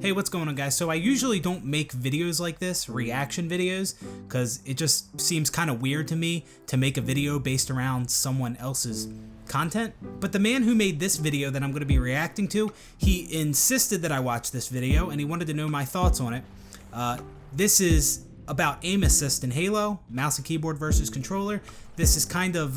Hey, what's going on, guys? So I usually don't make videos like this, reaction videos, because it just seems kind of weird to me to make a video based around someone else's content. But the man who made this video that I'm going to be reacting to, he insisted that I watch this video and he wanted to know my thoughts on it. This is about aim assist in Halo, mouse and keyboard versus controller. This is kind of,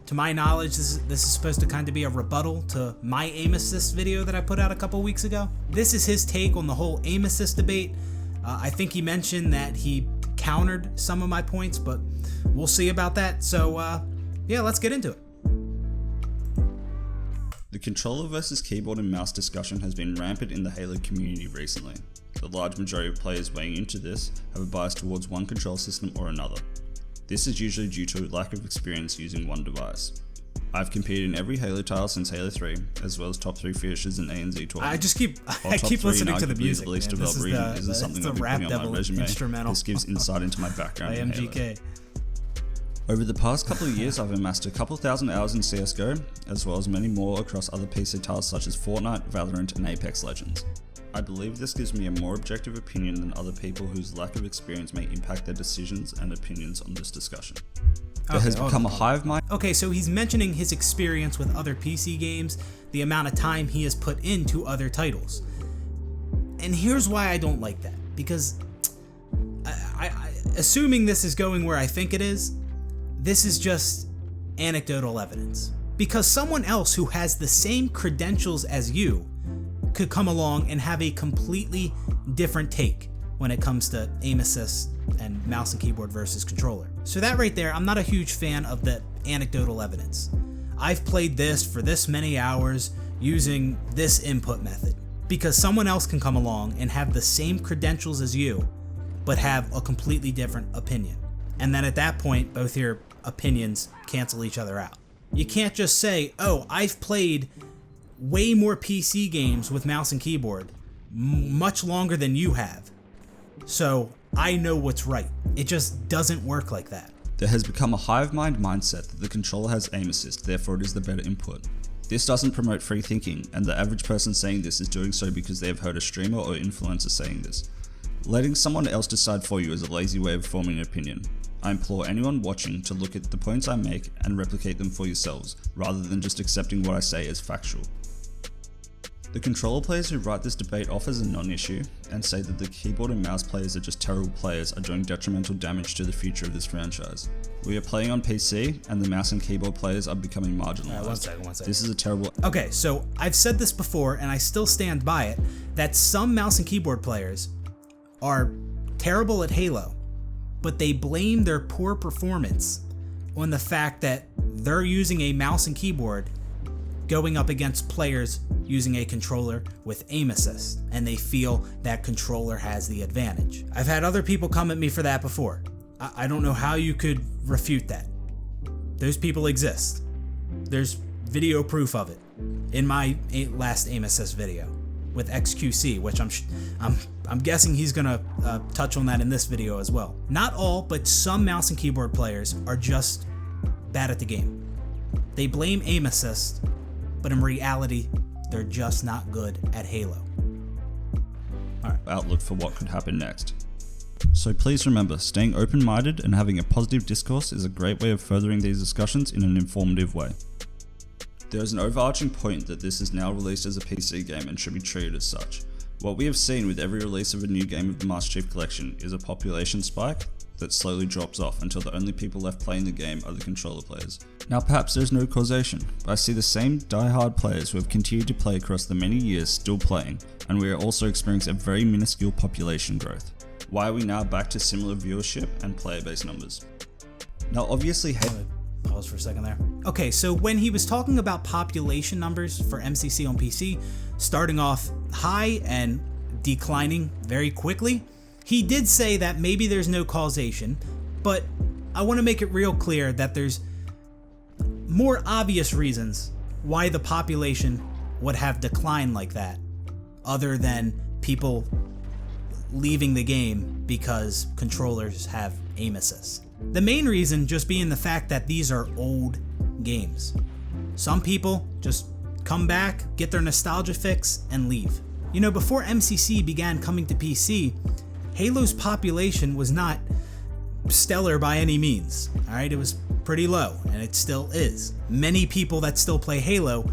to my knowledge, this is supposed to kind of be a rebuttal to my aim assist video that I put out a couple weeks ago. This is his take on the whole aim assist debate. I think he mentioned that he countered some of my points, but we'll see about that. So yeah, let's get into it. The controller versus keyboard and mouse discussion has been rampant in the Halo community recently. The large majority of players weighing into this have a bias towards one control system or another. This is usually due to a lack of experience using one device. I've competed in every Halo title since Halo 3, as well as top 3 finishes in ANZ tournaments. I keep listening to the music. The least developed region isn't something that we put on my resume. Instrumental. This gives insight into my background in MCC. Halo. Over the past couple of years, I've amassed a couple thousand hours in CSGO, as well as many more across other PC titles such as Fortnite, Valorant, and Apex Legends. I believe this gives me a more objective opinion than other people whose lack of experience may impact their decisions and opinions on this discussion. There has become a hive mind. Okay, so he's mentioning his experience with other PC games, the amount of time he has put into other titles. And here's why I don't like that. Because, assuming this is going where I think it is, this is just anecdotal evidence. Because someone else who has the same credentials as you could come along and have a completely different take when it comes to aim assist and mouse and keyboard versus controller. So that right there, I'm not a huge fan of the anecdotal evidence. I've played this for this many hours using this input method, because someone else can come along and have the same credentials as you, but have a completely different opinion. And then at that point, both your opinions cancel each other out. You can't just say, oh, I've played way more PC games with mouse and keyboard, much longer than you have, so I know what's right. It just doesn't work like that. There has become a hive mind mindset that the controller has aim assist, therefore it is the better input. This doesn't promote free thinking, and the average person saying this is doing so because they have heard a streamer or influencer saying this. Letting someone else decide for you is a lazy way of forming an opinion. I implore anyone watching to look at the points I make and replicate them for yourselves, rather than just accepting what I say as factual. The controller players who write this debate off as a non-issue and say that the keyboard and mouse players are just terrible players are doing detrimental damage to the future of this franchise. We are playing on PC and the mouse and keyboard players are becoming marginalized. One second. This is a terrible... Okay, so I've said this before and I still stand by it, that some mouse and keyboard players are terrible at Halo, but they blame their poor performance on the fact that they're using a mouse and keyboard going up against players using a controller with aim assist, and they feel that controller has the advantage. I've had other people come at me for that before. I don't know how you could refute that. Those people exist. There's video proof of it in my last aim assist video with XQC, which I'm guessing he's gonna touch on that in this video as well. Not all, but some mouse and keyboard players are just bad at the game. They blame aim assist, but in reality, they're just not good at Halo. Alright. Outlook for what could happen next. So please remember, staying open-minded and having a positive discourse is a great way of furthering these discussions in an informative way. There is an overarching point that this is now released as a PC game and should be treated as such. What we have seen with every release of a new game of the Master Chief Collection is a population spike that slowly drops off until the only people left playing the game are the controller players. Now perhaps there's no causation, but I see the same die-hard players who have continued to play across the many years still playing, and we are also experiencing a very minuscule population growth. Why are we now back to similar viewership and player base numbers? Now obviously Pause for a second there. Okay, so when he was talking about population numbers for MCC on PC, starting off high and declining very quickly, he did say that maybe there's no causation, but I want to make it real clear that there's more obvious reasons why the population would have declined like that, other than people leaving the game because controllers have aim assist. The main reason just being the fact that these are old games. Some people just come back, get their nostalgia fix, and leave. You know, before MCC began coming to PC, Halo's population was not stellar by any means. Alright, it was pretty low, and it still is. Many people that still play Halo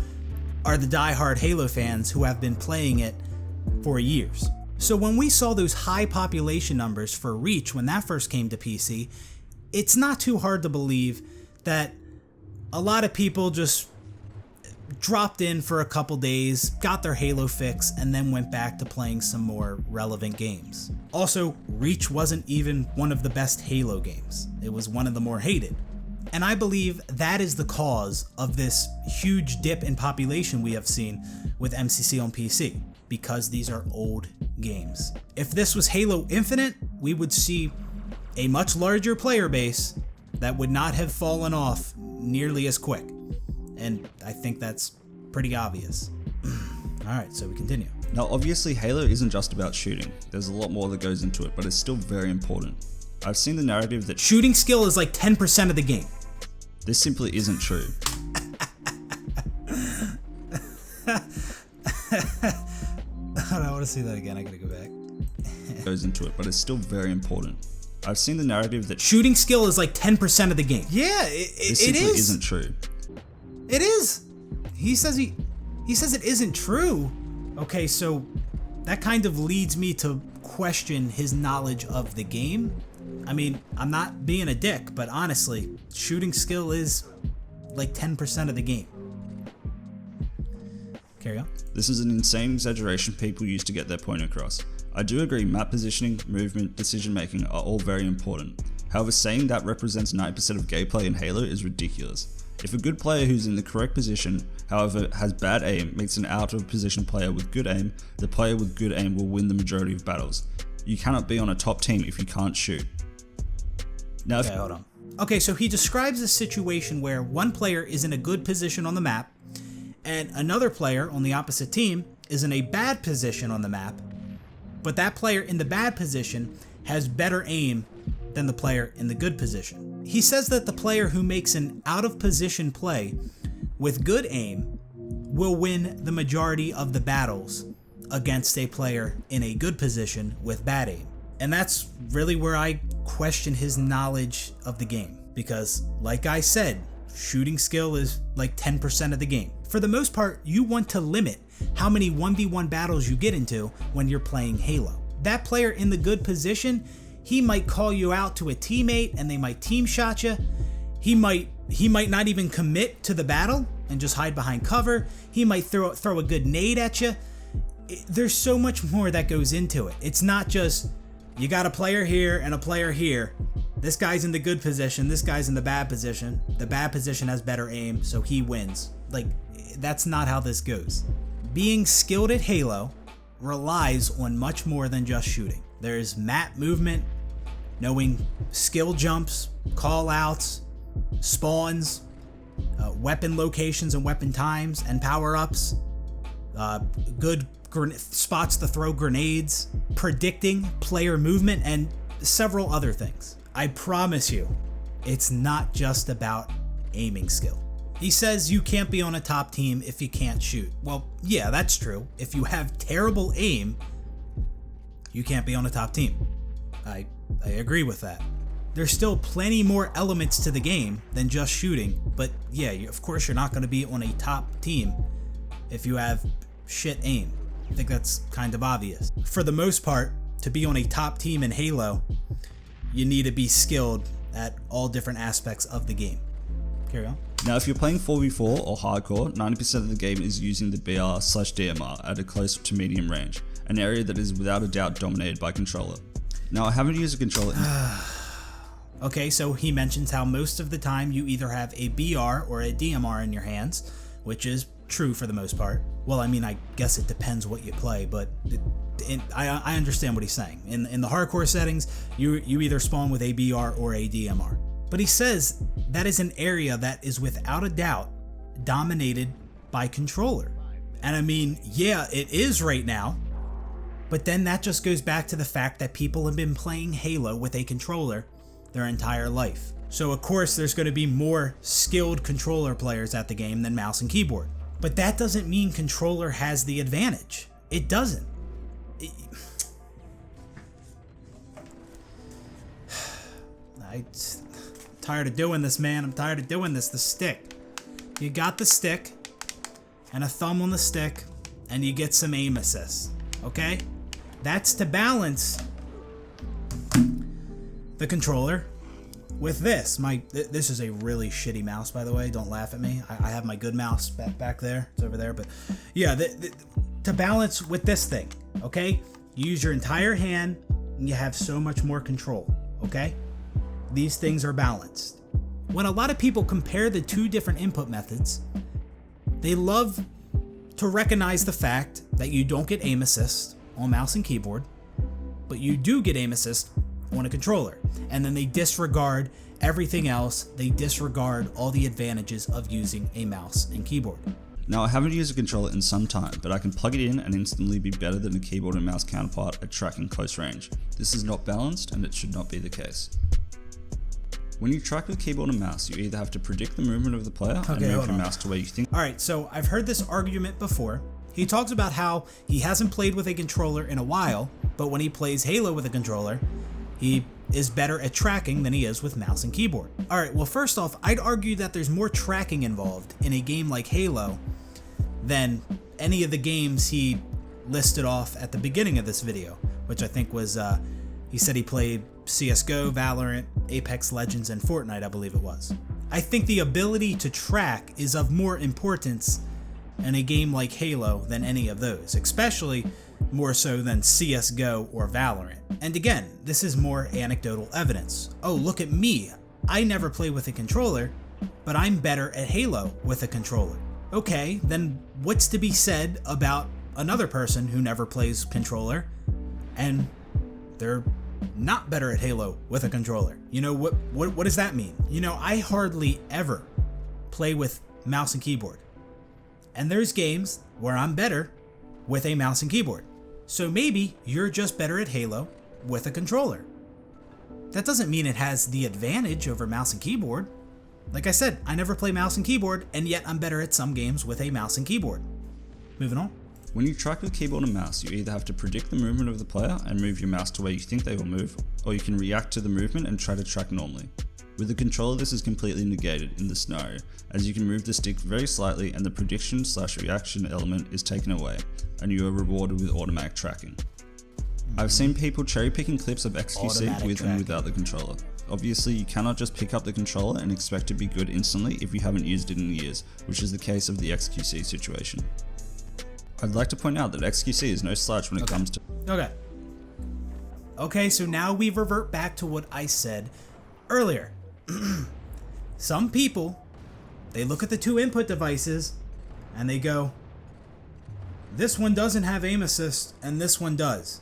are the die-hard Halo fans who have been playing it for years. So when we saw those high population numbers for Reach when that first came to PC, it's not too hard to believe that a lot of people just dropped in for a couple days, got their Halo fix, and then went back to playing some more relevant games. Also, Reach wasn't even one of the best Halo games. It was one of the more hated. And I believe that is the cause of this huge dip in population we have seen with MCC on PC, because these are old games. If this was Halo Infinite, we would see a much larger player base that would not have fallen off nearly as quick. And I think that's pretty obvious. Alright, so we continue. Now obviously Halo isn't just about shooting, there's a lot more that goes into it, but it's still very important. I've seen the narrative that shooting skill is like 10% of the game. This simply isn't true. I want to see that again, I gotta go back. Goes into it, but it's still very important. I've seen the narrative that shooting skill is like 10% of the game. Yeah, this simply isn't true. It is. He says it isn't true. Okay, so that kind of leads me to question his knowledge of the game. I mean, I'm not being a dick, but honestly, shooting skill is like 10% of the game. Carry on. This is an insane exaggeration people use to get their point across. I do agree map positioning, movement, decision making are all very important. However, saying that represents 90% of gameplay in Halo is ridiculous. If a good player who's in the correct position, however, has bad aim, meets an out of position player with good aim, the player with good aim will win the majority of battles. You cannot be on a top team if you can't shoot. Now, okay, hold on. Okay, so he describes a situation where one player is in a good position on the map, and another player on the opposite team is in a bad position on the map, but that player in the bad position has better aim than the player in the good position. He says that the player who makes an out of position play with good aim will win the majority of the battles against a player in a good position with bad aim. And that's really where I question his knowledge of the game, because like I said, shooting skill is like 10% of the game. For the most part, you want to limit how many 1v1 battles you get into when you're playing Halo. That player in the good position, he might call you out to a teammate and they might team shot you. He might not even commit to the battle and just hide behind cover. He might throw a good nade at you. There's so much more that goes into it. It's not just you got a player here and a player here. This guy's in the good position, this guy's in the bad position. The bad position has better aim, so he wins. Like, that's not how this goes. Being skilled at Halo relies on much more than just shooting. There's map movement, knowing skill jumps, call outs, spawns, weapon locations and weapon times and power-ups, good spots to throw grenades, predicting player movement, and several other things. I promise you, it's not just about aiming skill. He says you can't be on a top team if you can't shoot. Well, yeah, that's true. If you have terrible aim, you can't be on a top team. I agree with that. There's still plenty more elements to the game than just shooting, but yeah, of course you're not going to be on a top team if you have shit aim. I think that's kind of obvious. For the most part, to be on a top team in Halo, you need to be skilled at all different aspects of the game. Carry on. Now, if you're playing 4v4 or hardcore, 90% of the game is using the BR/DMR at a close to medium range, an area that is without a doubt dominated by controller. Now, I haven't used a controller Okay, so he mentions how most of the time you either have a BR or a DMR in your hands, which is true for the most part. Well, I mean, I guess it depends what you play, but I understand what he's saying. In the hardcore settings, you either spawn with a BR or a DMR. But he says that is an area that is without a doubt dominated by controller. And I mean, yeah, it is right now, but then that just goes back to the fact that people have been playing Halo with a controller their entire life. So of course there's going to be more skilled controller players at the game than mouse and keyboard. But that doesn't mean controller has the advantage. It doesn't. I'm tired of doing this, man. I'm tired of doing this. The stick. You got the stick and a thumb on the stick, and you get some aim assist. Okay? That's to balance the controller with this. This is a really shitty mouse, by the way. Don't laugh at me. I have my good mouse back there. It's over there. But yeah, to balance with this thing, okay? You use your entire hand, and you have so much more control, okay? These things are balanced. When a lot of people compare the two different input methods, they love to recognize the fact that you don't get aim assist on mouse and keyboard, but you do get aim assist on a controller. And then they disregard everything else. They disregard all the advantages of using a mouse and keyboard. Now, I haven't used a controller in some time, but I can plug it in and instantly be better than a keyboard and mouse counterpart at tracking close range. This is not balanced, and it should not be the case. When you track with keyboard and mouse, you either have to predict the movement of the player and move your mouse to where you think. Alright, so I've heard this argument before. He talks about how he hasn't played with a controller in a while, but when he plays Halo with a controller, he is better at tracking than he is with mouse and keyboard. Alright, well first off, I'd argue that there's more tracking involved in a game like Halo than any of the games he listed off at the beginning of this video, which I think was, he said he played CSGO, Valorant, Apex Legends, and Fortnite, I believe it was. I think the ability to track is of more importance in a game like Halo than any of those, especially more so than CSGO or Valorant. And again, this is more anecdotal evidence. Oh, look at me. I never play with a controller, but I'm better at Halo with a controller. Okay, then what's to be said about another person who never plays controller and they're not better at Halo with a controller? You know, what does that mean? You know, I hardly ever play with mouse and keyboard. And there's games where I'm better with a mouse and keyboard. So maybe you're just better at Halo with a controller. That doesn't mean it has the advantage over mouse and keyboard. Like I said, I never play mouse and keyboard, and yet I'm better at some games with a mouse and keyboard. Moving on. When you track with keyboard and mouse, you either have to predict the movement of the player and move your mouse to where you think they will move, or you can react to the movement and try to track normally. With the controller, this is completely negated in this scenario, as you can move the stick very slightly and the prediction/reaction element is taken away, and you are rewarded with automatic tracking. I've seen people cherry picking clips of XQC with and without the controller. Obviously, you cannot just pick up the controller and expect to be good instantly if you haven't used it in years, which is the case of the XQC situation. I'd like to point out that XQC is no slouch when it comes to... Okay, so now we revert back to what I said earlier. Some people, they look at the two input devices and they go, this one doesn't have aim assist and this one does.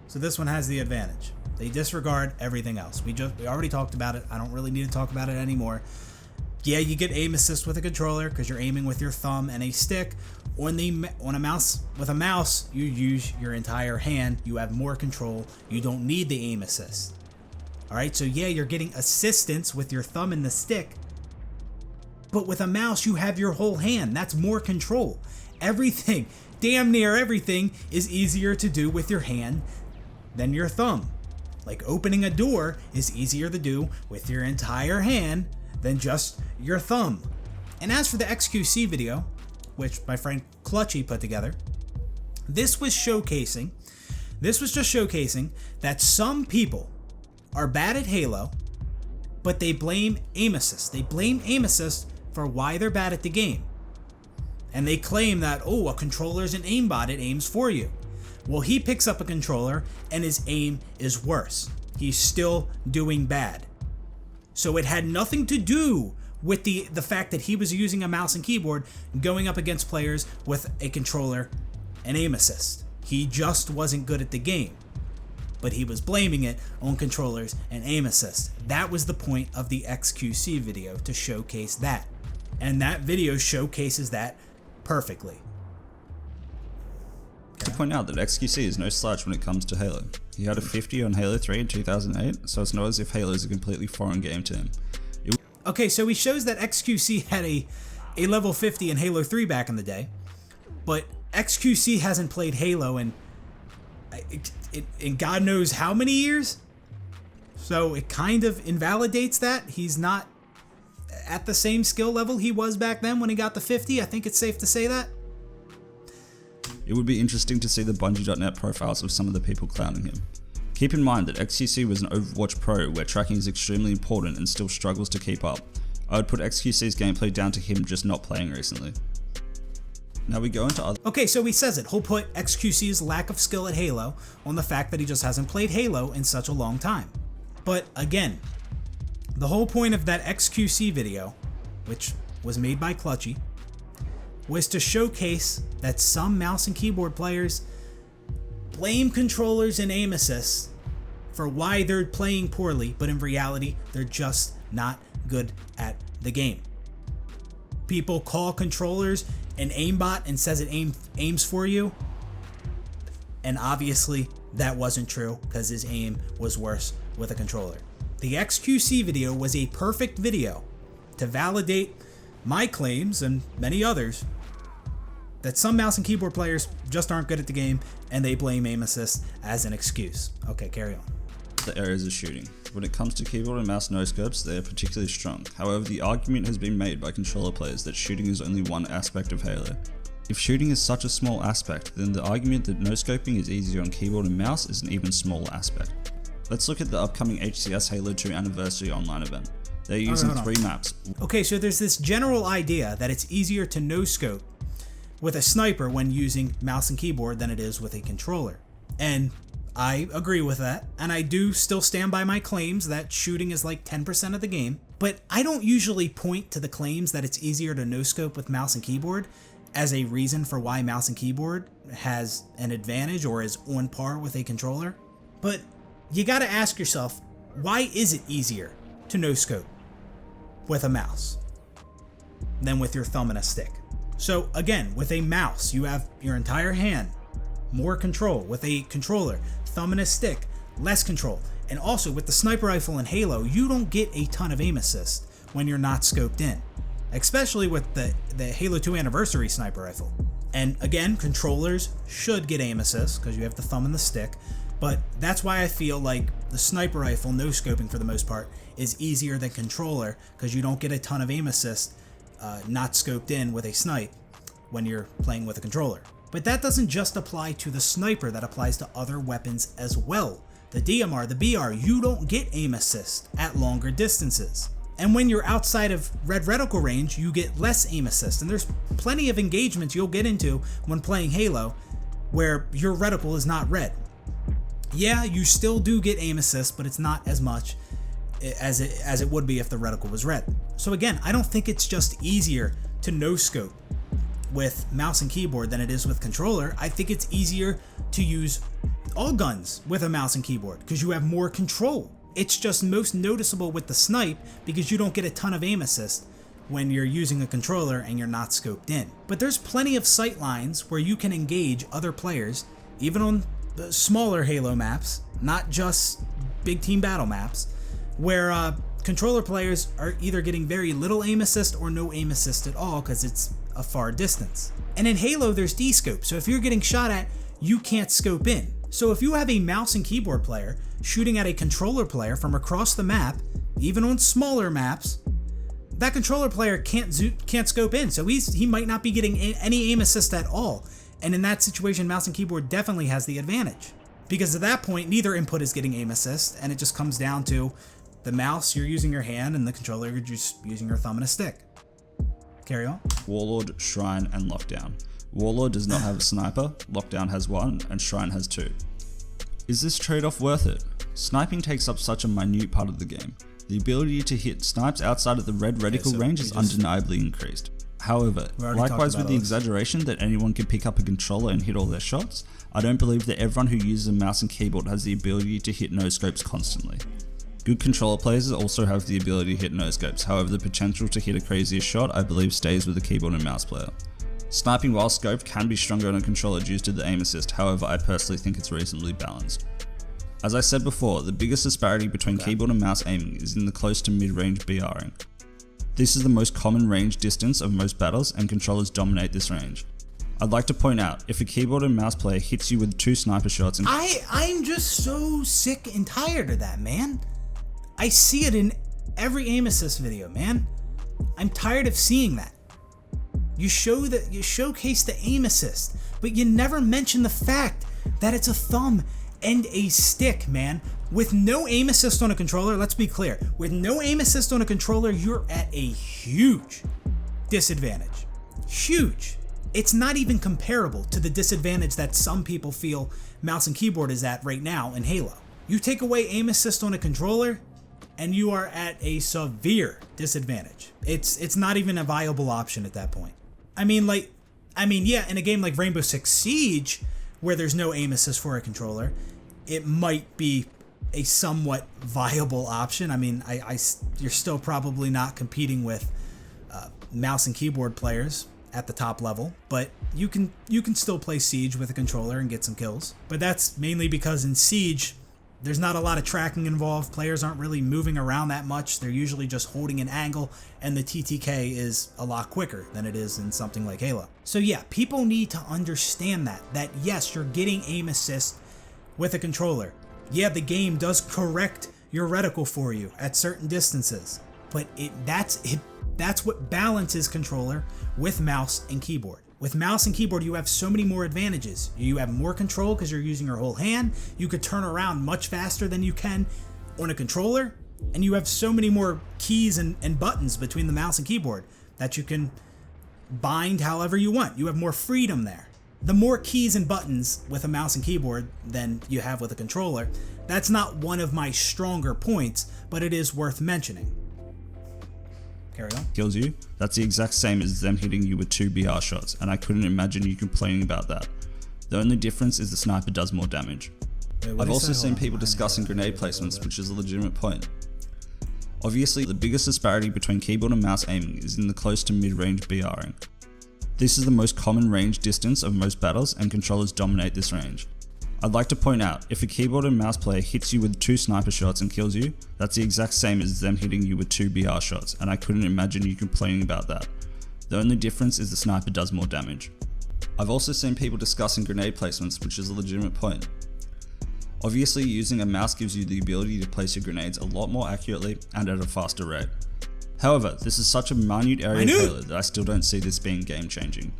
So this one has the advantage. They disregard everything else. We already talked about it. I don't really need to talk about it anymore. Yeah, you get aim assist with a controller because you're aiming with your thumb and a stick. On a mouse, with a mouse, you use your entire hand. You have more control. You don't need the aim assist. All right, so yeah, you're getting assistance with your thumb and the stick. But with a mouse, you have your whole hand. That's more control. Everything, damn near everything, is easier to do with your hand than your thumb. Like opening a door is easier to do with your entire hand than just your thumb. And as for the XQC video, which my friend Clutchy put together, this was just showcasing that some people are bad at Halo, but they blame aim assist. They blame aim assist for why they're bad at the game. And they claim that, oh, a controller's an aimbot, it aims for you. Well, he picks up a controller and his aim is worse. He's still doing bad. So it had nothing to do with the fact that he was using a mouse and keyboard going up against players with a controller and aim assist. He just wasn't good at the game. But he was blaming it on controllers and aim assist. That was the point of the XQC video, to showcase that. And that video showcases that perfectly. To point out that XQC is no slouch when it comes to Halo. He had a 50 on Halo 3 in 2008, so it's not as if Halo is a completely foreign game to him. Okay, so he shows that XQC had a level 50 in Halo 3 back in the day, but XQC hasn't played Halo in in God knows how many years. So it kind of invalidates that. He's not at the same skill level he was back then when he got the 50. I think it's safe to say that. It would be interesting to see the Bungie.net profiles of some of the people clowning him. Keep in mind that XQC was an Overwatch pro where tracking is extremely important and still struggles to keep up. I would put XQC's gameplay down to him just not playing recently. Now we go into other... Okay, so he says it. He'll put XQC's lack of skill at Halo on the fact that he just hasn't played Halo in such a long time. But again, the whole point of that XQC video, which was made by Clutchy, was to showcase that some mouse and keyboard players blame controllers and aim assists for why they're playing poorly, but in reality, they're just not good at the game. People call controllers an aimbot and says it aims for you, and obviously that wasn't true because his aim was worse with a controller. The XQC video was a perfect video to validate my claims and many others that some mouse and keyboard players just aren't good at the game and they blame aim assist as an excuse. Okay, carry on. The areas of shooting. When it comes to keyboard and mouse no-scopes, they are particularly strong. However, the argument has been made by controller players that shooting is only one aspect of Halo. If shooting is such a small aspect, then the argument that no-scoping is easier on keyboard and mouse is an even smaller aspect. Let's look at the upcoming HCS Halo 2 Anniversary online event. They're using 3 maps. Okay, so there's this general idea that it's easier to no-scope with a sniper when using mouse and keyboard than it is with a controller. And I agree with that, and I do still stand by my claims that shooting is like 10% of the game, but I don't usually point to the claims that it's easier to no-scope with mouse and keyboard as a reason for why mouse and keyboard has an advantage or is on par with a controller. But you gotta ask yourself, why is it easier to no-scope with a mouse than with your thumb and a stick? So again, with a mouse, you have your entire hand, more control. With a controller, thumb and a stick, less control. And also with the sniper rifle in Halo, you don't get a ton of aim assist when you're not scoped in, especially with the Halo 2 Anniversary sniper rifle. And again, controllers should get aim assist because you have the thumb and the stick, but that's why I feel like the sniper rifle, no scoping for the most part, is easier than controller because you don't get a ton of aim assist not scoped in with a snipe when you're playing with a controller. But that doesn't just apply to the sniper, that applies to other weapons as well. The DMR, the BR, you don't get aim assist at longer distances. And when you're outside of red reticle range, you get less aim assist. And there's plenty of engagements you'll get into when playing Halo where your reticle is not red. Yeah, you still do get aim assist, but it's not as much as it would be if the reticle was red. So again, I don't think it's just easier to no-scope with mouse and keyboard than it is with controller. I think it's easier to use all guns with a mouse and keyboard because you have more control. It's just most noticeable with the snipe because you don't get a ton of aim assist when you're using a controller and you're not scoped in. But there's plenty of sight lines where you can engage other players, even on the smaller Halo maps, not just big team battle maps, where controller players are either getting very little aim assist or no aim assist at all because it's a far distance. And in Halo, there's D-scope, so if you're getting shot at, you can't scope in. So if you have a mouse and keyboard player shooting at a controller player from across the map, even on smaller maps, that controller player can't scope in, so he might not be getting any aim assist at all. And in that situation, mouse and keyboard definitely has the advantage. Because at that point, neither input is getting aim assist, and it just comes down to the mouse, you're using your hand, and the controller, you're just using your thumb and a stick. Carry on. Warlord, Shrine, and Lockdown. Warlord does not have a sniper, Lockdown has 1, and Shrine has 2. Is this trade-off worth it? Sniping takes up such a minute part of the game. The ability to hit snipes outside of the red reticle range is undeniably increased. However, likewise with the exaggeration that anyone can pick up a controller and hit all their shots, I don't believe that everyone who uses a mouse and keyboard has the ability to hit no-scopes constantly. Good controller players also have the ability to hit no-scopes, however the potential to hit a crazier shot I believe stays with the keyboard and mouse player. Sniping while scoped can be stronger on a controller due to the aim assist, however I personally think it's reasonably balanced. As I said before, the biggest disparity between keyboard and mouse aiming is in the close to mid-range BRing. This is the most common range distance of most battles and controllers dominate this range. I'd like to point out, if a keyboard and mouse player hits you with 2 sniper shots and I'm just so sick and tired of that, man. I see it in every aim assist video, man. I'm tired of seeing that. You showcase the aim assist, but you never mention the fact that it's a thumb and a stick, man. With no aim assist on a controller, let's be clear, with no aim assist on a controller, you're at a huge disadvantage. Huge. It's not even comparable to the disadvantage that some people feel mouse and keyboard is at right now in Halo. You take away aim assist on a controller, and you are at a severe disadvantage. It's not even a viable option at that point. Yeah, in a game like Rainbow Six Siege, where there's no aim assist for a controller, it might be a somewhat viable option. You're still probably not competing with mouse and keyboard players at the top level, but you can still play Siege with a controller and get some kills. But that's mainly because in Siege, there's not a lot of tracking involved. Players aren't really moving around that much. They're usually just holding an angle, and the TTK is a lot quicker than it is in something like Halo. So yeah, people need to understand that yes, you're getting aim assist with a controller. Yeah, the game does correct your reticle for you at certain distances, but that's what balances controller with mouse and keyboard. With mouse and keyboard, you have so many more advantages. You have more control because you're using your whole hand. You could turn around much faster than you can on a controller. And you have so many more keys and buttons between the mouse and keyboard that you can bind however you want. You have more freedom there. The more keys and buttons with a mouse and keyboard than you have with a controller, that's not one of my stronger points, but it is worth mentioning. Carry on. Kills you, that's the exact same as them hitting you with 2 BR shots, and I couldn't imagine you complaining about that. The only difference is the sniper does more damage. I've also seen people discussing grenade placements, which is a legitimate point. Obviously, the biggest disparity between keyboard and mouse aiming is in the close to mid-range BRing. This is the most common range distance of most battles, and controllers dominate this range. I'd like to point out, if a keyboard and mouse player hits you with 2 sniper shots and kills you, that's the exact same as them hitting you with 2 BR shots, and I couldn't imagine you complaining about that. The only difference is the sniper does more damage. I've also seen people discussing grenade placements, which is a legitimate point. Obviously, using a mouse gives you the ability to place your grenades a lot more accurately and at a faster rate. However, this is such a minute area of Halo that I still don't see this being game changing.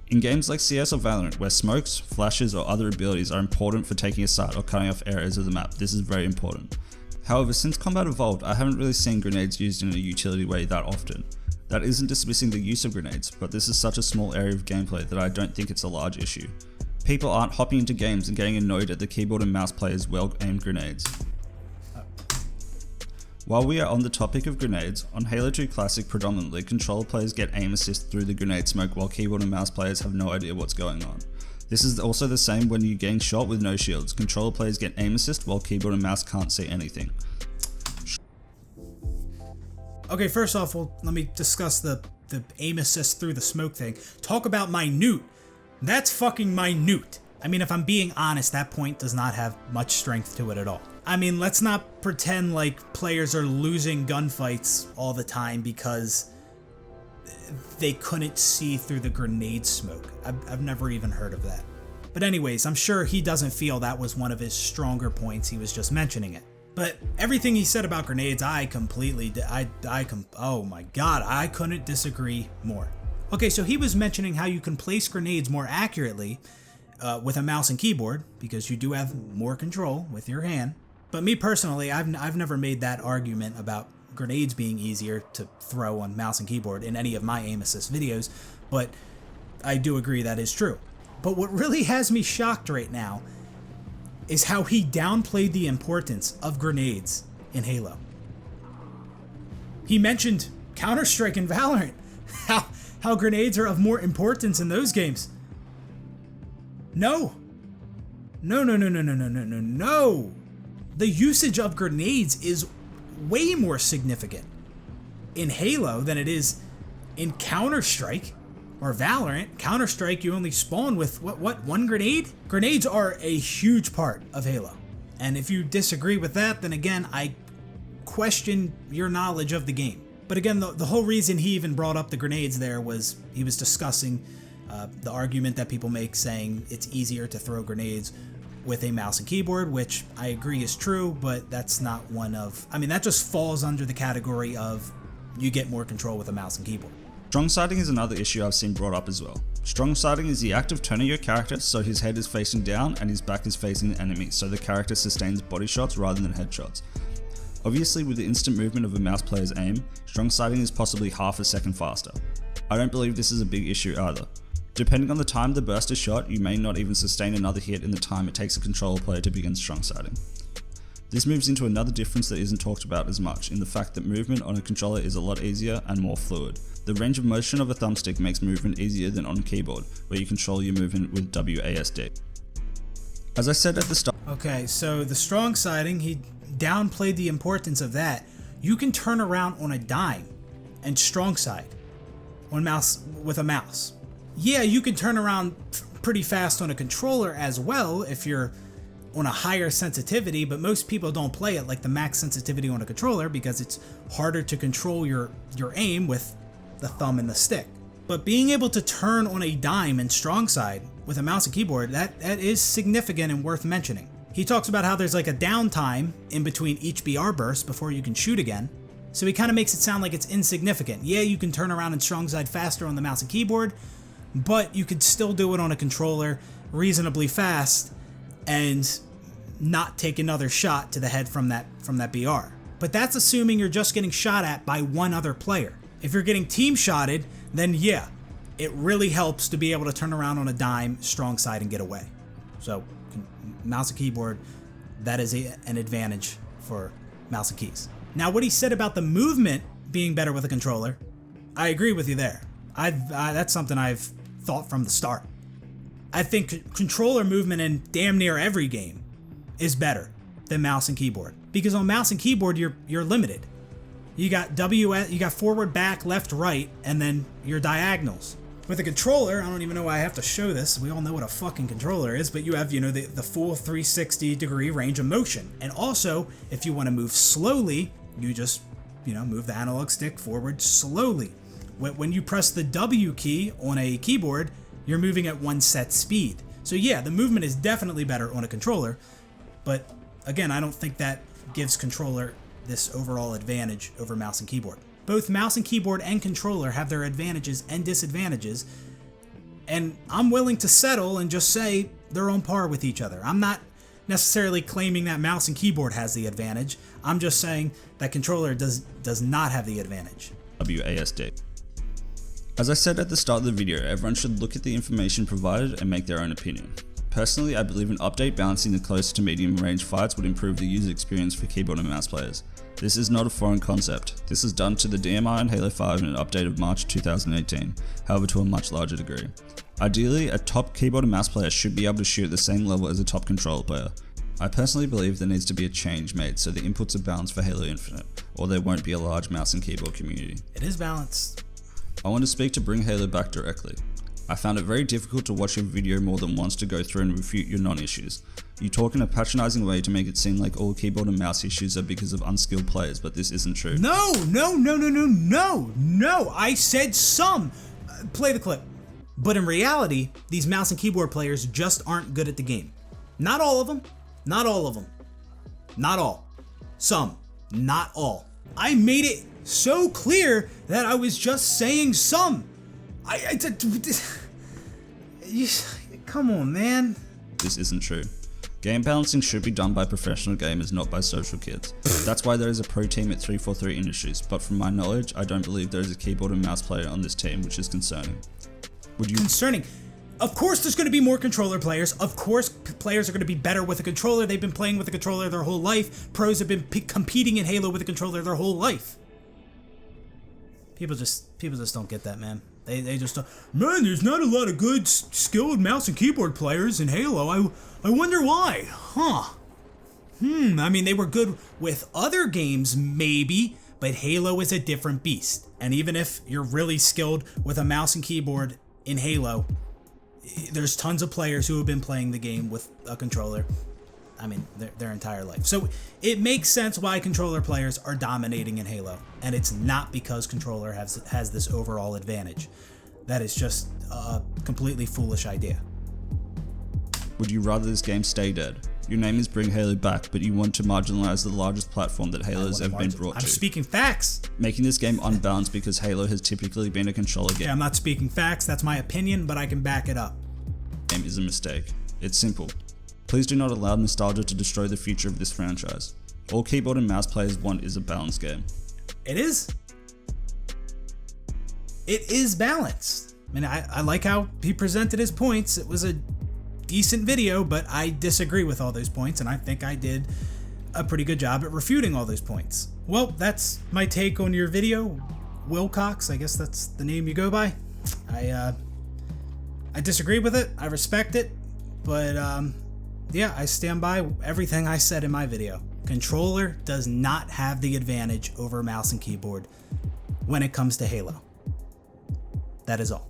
In games like CS or Valorant, where smokes, flashes, or other abilities are important for taking a site or cutting off areas of the map, this is very important. However, since Combat Evolved, I haven't really seen grenades used in a utility way that often. That isn't dismissing the use of grenades, but this is such a small area of gameplay that I don't think it's a large issue. People aren't hopping into games and getting annoyed at the keyboard and mouse players' well-aimed grenades. While we are on the topic of grenades, on Halo 2 Classic predominantly, controller players get aim assist through the grenade smoke while keyboard and mouse players have no idea what's going on. This is also the same when you're getting shot with no shields. Controller players get aim assist while keyboard and mouse can't see anything. Okay, first off, let me discuss the aim assist through the smoke thing. Talk about minute. That's fucking minute. If I'm being honest, that point does not have much strength to it at all. Let's not pretend like players are losing gunfights all the time because they couldn't see through the grenade smoke. I've never even heard of that. But anyways, I'm sure he doesn't feel that was one of his stronger points. He was just mentioning it. But everything he said about grenades, oh my god, I couldn't disagree more. Okay, so he was mentioning how you can place grenades more accurately with a mouse and keyboard because you do have more control with your hand. But me personally, I've never made that argument about grenades being easier to throw on mouse and keyboard in any of my aim assist videos, but I do agree that is true. But what really has me shocked right now is how he downplayed the importance of grenades in Halo. He mentioned Counter-Strike and Valorant, how grenades are of more importance in those games. No. The usage of grenades is way more significant in Halo than it is in Counter-Strike or Valorant. Counter-Strike, you only spawn with, one grenade? Grenades are a huge part of Halo. And if you disagree with that, then again, I question your knowledge of the game. But again, the whole reason he even brought up the grenades there was he was discussing The argument that people make saying it's easier to throw grenades with a mouse and keyboard, which I agree is true, but that's not one of... I mean, that just falls under the category of you get more control with a mouse and keyboard. Strong sighting is another issue I've seen brought up as well. Strong sighting is the act of turning your character so his head is facing down and his back is facing the enemy, so the character sustains body shots rather than headshots. Obviously, with the instant movement of a mouse player's aim, strong sighting is possibly half a second faster. I don't believe this is a big issue either. Depending on the time the burst is shot, you may not even sustain another hit in the time it takes a controller player to begin strong sighting. This moves into another difference that isn't talked about as much, in the fact that movement on a controller is a lot easier and more fluid. The range of motion of a thumbstick makes movement easier than on a keyboard, where you control your movement with WASD. As I said at the start... Okay, so the strong sighting, he downplayed the importance of that. You can turn around on a dime and strong sight on with a mouse. Yeah, you can turn around pretty fast on a controller as well if you're on a higher sensitivity, but most people don't play it like the max sensitivity on a controller because it's harder to control your aim with the thumb and the stick. But being able to turn on a dime and strong side with a mouse and keyboard, that is significant and worth mentioning. He talks about how there's like a downtime in between each BR burst before you can shoot again. So he kind of makes it sound like it's insignificant. Yeah, you can turn around and strong side faster on the mouse and keyboard, but you could still do it on a controller reasonably fast and not take another shot to the head from that BR. But that's assuming you're just getting shot at by one other player. If you're getting team shotted, then yeah, it really helps to be able to turn around on a dime, strong side, and get away. So mouse and keyboard, that is an advantage for mouse and keys. Now, what he said about the movement being better with a controller, I agree with you there. That's something I've thought from the start. I think controller movement in damn near every game is better than mouse and keyboard, because on mouse and keyboard you're limited. You got you got forward, back, left, right, and then your diagonals. With a controller, I don't even know why I have to show this. We all know what a fucking controller is, but you have, the full 360 degree range of motion. And also, if you want to move slowly, you just, move the analog stick forward slowly. When you press the W key on a keyboard, you're moving at one set speed. So yeah, the movement is definitely better on a controller, but again, I don't think that gives controller this overall advantage over mouse and keyboard. Both mouse and keyboard and controller have their advantages and disadvantages, and I'm willing to settle and just say they're on par with each other. I'm not necessarily claiming that mouse and keyboard has the advantage. I'm just saying that controller does not have the advantage. WASD. As I said at the start of the video, everyone should look at the information provided and make their own opinion. Personally, I believe an update balancing the close to medium range fights would improve the user experience for keyboard and mouse players. This is not a foreign concept. This is done to the DMI and Halo 5 in an update of March 2018, however to a much larger degree. Ideally, a top keyboard and mouse player should be able to shoot at the same level as a top controller player. I personally believe there needs to be a change made so the inputs are balanced for Halo Infinite, or there won't be a large mouse and keyboard community. It is balanced. I want to speak to bring Halo back directly. I found it very difficult to watch your video more than once to go through and refute your non-issues. You talk in a patronizing way to make it seem like all keyboard and mouse issues are because of unskilled players, but this isn't true. No! I said some! Play the clip. But in reality, these mouse and keyboard players just aren't good at the game. Not all of them. Not all of them. Not all. Some. Not all. I made it so clear that I was just saying some. Come on, man. This isn't true. Game balancing should be done by professional gamers, not by social kids. That's why there is a pro team at 343 Industries, but from my knowledge, I don't believe there is a keyboard and mouse player on this team, which is concerning. Concerning? Of course there's going to be more controller players. Of course players are going to be better with a controller. They've been playing with a controller their whole life. Pros have been competing in Halo with a controller their whole life. People just don't get that, man. They just don't. Man, there's not a lot of good skilled mouse and keyboard players in Halo. I wonder why. Huh. I mean, they were good with other games, maybe, but Halo is a different beast. And even if you're really skilled with a mouse and keyboard in Halo, there's tons of players who have been playing the game with a controller. I mean, their entire life. So it makes sense why controller players are dominating in Halo, and it's not because controller has this overall advantage. That is just a completely foolish idea. Would you rather this game stay dead? Your name is Bring Halo Back, but you want to marginalize the largest platform that Halo has ever been brought to. I'm speaking facts. Making this game unbalanced because Halo has typically been a controller game. Yeah, I'm not speaking facts. That's my opinion, but I can back it up. Game is a mistake. It's simple. Please do not allow nostalgia to destroy the future of this franchise. All keyboard and mouse players want is a balanced game. It is. It is balanced. I mean, I like how he presented his points. It was a decent video, but I disagree with all those points, and I think I did a pretty good job at refuting all those points. Well, that's my take on your video, Wilcox. I guess that's the name you go by. I disagree with it. I respect it, but yeah, I stand by everything I said in my video. Controller does not have the advantage over mouse and keyboard when it comes to Halo. That is all.